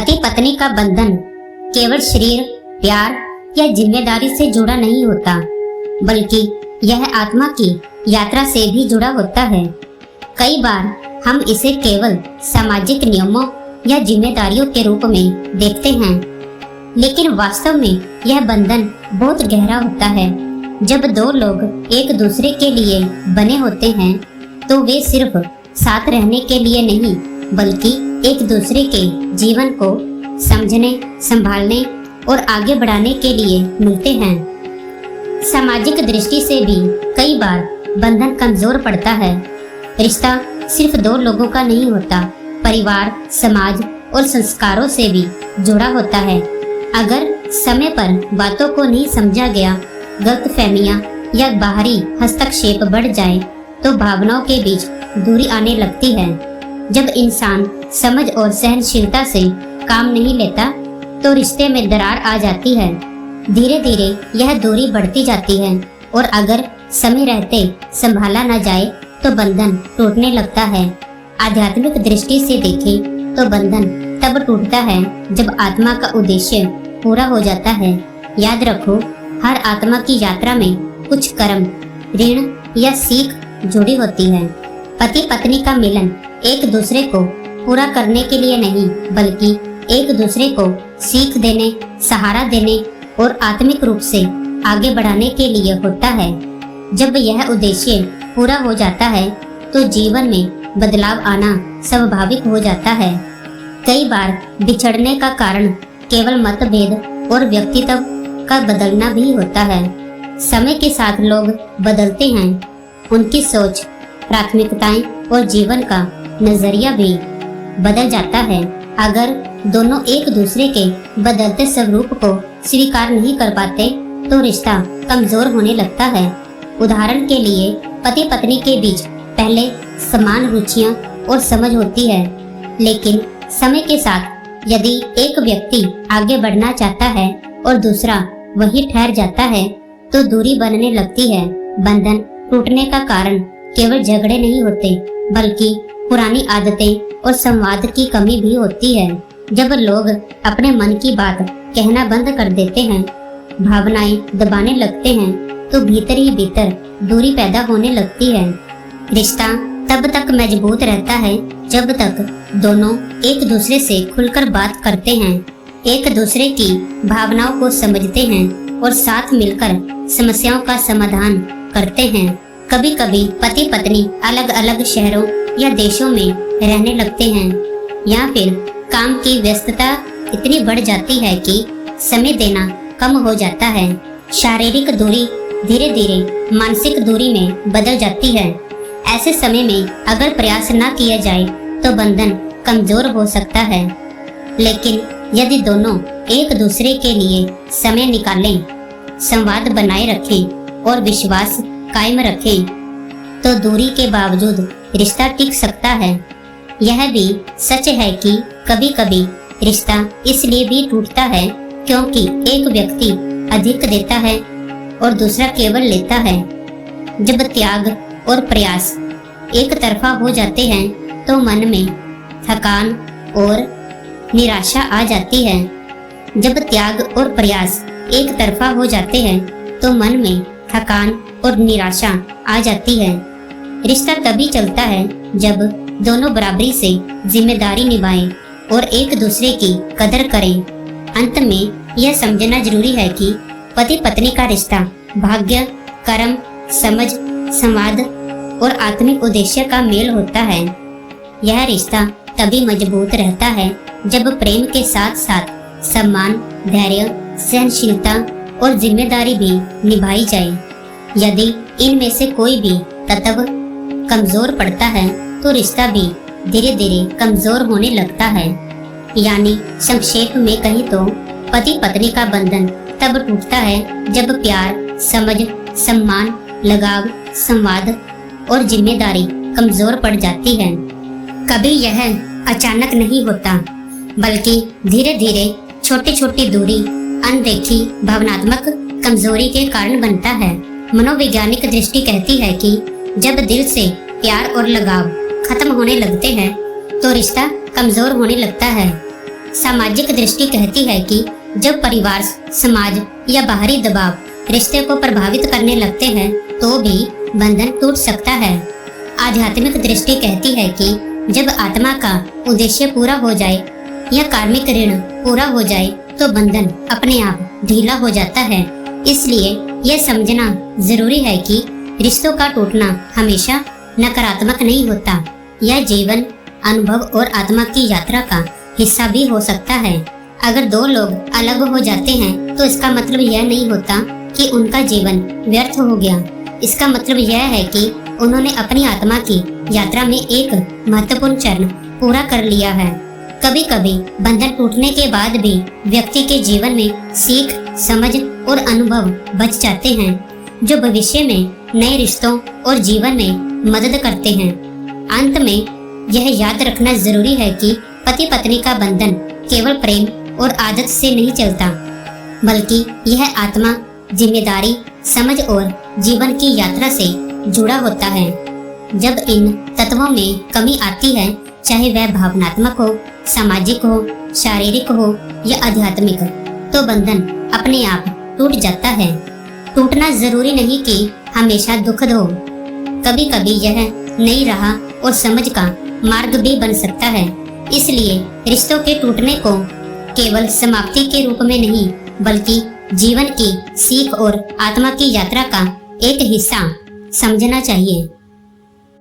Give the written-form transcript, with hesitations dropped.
पति पत्नी का बंधन केवल शरीर, प्यार या जिम्मेदारी से जुड़ा नहीं होता, बल्कि यह आत्मा की यात्रा से भी जुड़ा होता है। कई बार हम इसे केवल सामाजिक नियमों या जिम्मेदारियों के रूप में देखते हैं, लेकिन वास्तव में यह बंधन बहुत गहरा होता है। जब दो लोग एक दूसरे के लिए बने होते हैं, तो वे सिर्फ साथ रहने के लिए नहीं, बल्कि एक दूसरे के जीवन को समझने, संभालने और आगे बढ़ाने के लिए मिलते हैं। सामाजिक दृष्टि से भी कई बार बंधन कमजोर पड़ता है। रिश्ता सिर्फ दो लोगों का नहीं होता, परिवार, समाज और संस्कारों से भी जुड़ा होता है। अगर समय पर बातों को नहीं समझा गया, गलतफहमियां या बाहरी हस्तक्षेप बढ़ जाए, तो भावनाओं के बीच दूरी आने लगती है। जब इंसान समझ और सहनशीलता से काम नहीं लेता, तो रिश्ते में दरार आ जाती है। धीरे धीरे यह दूरी बढ़ती जाती है और अगर समय रहते संभाला न जाए, तो बंधन टूटने लगता है। आध्यात्मिक दृष्टि से देखें तो बंधन तब टूटता है जब आत्मा का उद्देश्य पूरा हो जाता है। याद रखो, हर आत्मा की यात्रा में कुछ कर्म, ऋण या सीख जुड़ी होती है। पति पत्नी का मिलन एक दूसरे को पूरा करने के लिए नहीं, बल्कि एक दूसरे को सीख देने, सहारा देने और आत्मिक रूप से आगे बढ़ाने के लिए होता है। जब यह उद्देश्य पूरा हो जाता है, तो जीवन में बदलाव आना स्वाभाविक हो जाता है। कई बार बिछड़ने का कारण केवल मतभेद और व्यक्तित्व का बदलना भी होता है। समय के साथ लोग बदलते हैं, उनकी सोच, प्राथमिकताएं और जीवन का नजरिया भी बदल जाता है। अगर दोनों एक दूसरे के बदलते स्वरूप को स्वीकार नहीं कर पाते, तो रिश्ता कमजोर होने लगता है। उदाहरण के लिए, पति पत्नी के बीच पहले समान रुचियां और समझ होती है, लेकिन समय के साथ यदि एक व्यक्ति आगे बढ़ना चाहता है और दूसरा वहीं ठहर जाता है, तो दूरी बनने लगती है। बंधन टूटने का कारण केवल झगड़े नहीं होते, बल्कि पुरानी आदतें और संवाद की कमी भी होती है। जब लोग अपने मन की बात कहना बंद कर देते हैं, भावनाएं दबाने लगते हैं, तो भीतर ही भीतर दूरी पैदा होने लगती है। रिश्ता तब तक मजबूत रहता है जब तक दोनों एक दूसरे से खुलकर बात करते हैं, एक दूसरे की भावनाओं को समझते हैं और साथ मिलकर समस्याओं का समाधान करते हैं। कभी कभी पति पत्नी अलग अलग शहरों या देशों में रहने लगते हैं, या फिर काम की व्यस्तता इतनी बढ़ जाती है कि समय देना कम हो जाता है। शारीरिक दूरी धीरे धीरे मानसिक दूरी में बदल जाती है। ऐसे समय में अगर प्रयास न किया जाए, तो बंधन कमजोर हो सकता है। लेकिन यदि दोनों एक दूसरे के लिए समय निकालें, संवाद बनाए रखें और विश्वास कायम रखें, तो दूरी के बावजूद रिश्ता टिक सकता है। यह भी सच है कि कभी कभी रिश्ता इसलिए भी टूटता है क्योंकि एक व्यक्ति अधिक देता है और दूसरा केवल लेता है। जब त्याग और प्रयास एक तरफा हो जाते हैं, तो मन में थकान और निराशा आ जाती है। जब त्याग और प्रयास एक तरफा हो जाते हैं, तो मन में थकान और निराशा आ जाती है। रिश्ता तभी चलता है जब दोनों बराबरी से जिम्मेदारी निभाएं और एक दूसरे की कदर करें। अंत में यह समझना जरूरी है कि पति पत्नी का रिश्ता भाग्य, कर्म, समझ, संवाद और आत्मिक उद्देश्य का मेल होता है। यह रिश्ता तभी मजबूत रहता है जब प्रेम के साथ साथ सम्मान, धैर्य, सहनशीलता और जिम्मेदारी भी निभाई जाए। यदि इनमें से कोई भी तत्व कमजोर पड़ता है, तो रिश्ता भी धीरे धीरे कमजोर होने लगता है। यानी संक्षेप में कहीं तो पति पत्नी का बंधन तब टूटता है जब प्यार, समझ, सम्मान, लगाव, संवाद और जिम्मेदारी कमजोर पड़ जाती है। कभी यह अचानक नहीं होता, बल्कि धीरे धीरे छोटी छोटी दूरी, अनदेखी, भावनात्मक कमजोरी के कारण बनता है। मनोवैज्ञानिक दृष्टि कहती है कि जब दिल से प्यार और लगाव खत्म होने लगते हैं, तो रिश्ता कमजोर होने लगता है। सामाजिक दृष्टि कहती है कि जब परिवार, समाज या बाहरी दबाव रिश्ते को प्रभावित करने लगते हैं तो भी बंधन टूट सकता है। आध्यात्मिक दृष्टि कहती है कि जब आत्मा का उद्देश्य पूरा हो जाए या कार्मिक ऋण पूरा हो जाए तो बंधन अपने आप ढीला हो जाता है। इसलिए यह समझना जरूरी है कि रिश्तों का टूटना हमेशा नकारात्मक नहीं होता। यह जीवन, अनुभव और आत्मा की यात्रा का हिस्सा भी हो सकता है। अगर दो लोग अलग हो जाते हैं तो इसका मतलब यह नहीं होता कि उनका जीवन व्यर्थ हो गया। इसका मतलब यह है कि उन्होंने अपनी आत्मा की यात्रा में एक महत्वपूर्ण चरण पूरा कर लिया है। कभी कभी बंधन टूटने के बाद भी व्यक्ति के जीवन में सीख, समझ और अनुभव बच जाते हैं जो भविष्य में नए रिश्तों और जीवन में मदद करते हैं। अंत में यह याद रखना जरूरी है कि पति पत्नी का बंधन केवल प्रेम और आदत से नहीं चलता, बल्कि यह आत्मा, जिम्मेदारी, समझ और जीवन की यात्रा से जुड़ा होता है। जब इन तत्वों में कमी आती है, चाहे वह भावनात्मक हो, सामाजिक हो, शारीरिक हो या आध्यात्मिक, तो बंधन अपने आप टूट जाता है। टूटना जरूरी नहीं कि हमेशा दुखद हो। कभी कभी यह नई राह और समझ का मार्ग भी बन सकता है। इसलिए रिश्तों के टूटने को केवल समाप्ति के रूप में नहीं, बल्कि जीवन की सीख और आत्मा की यात्रा का एक हिस्सा समझना चाहिए।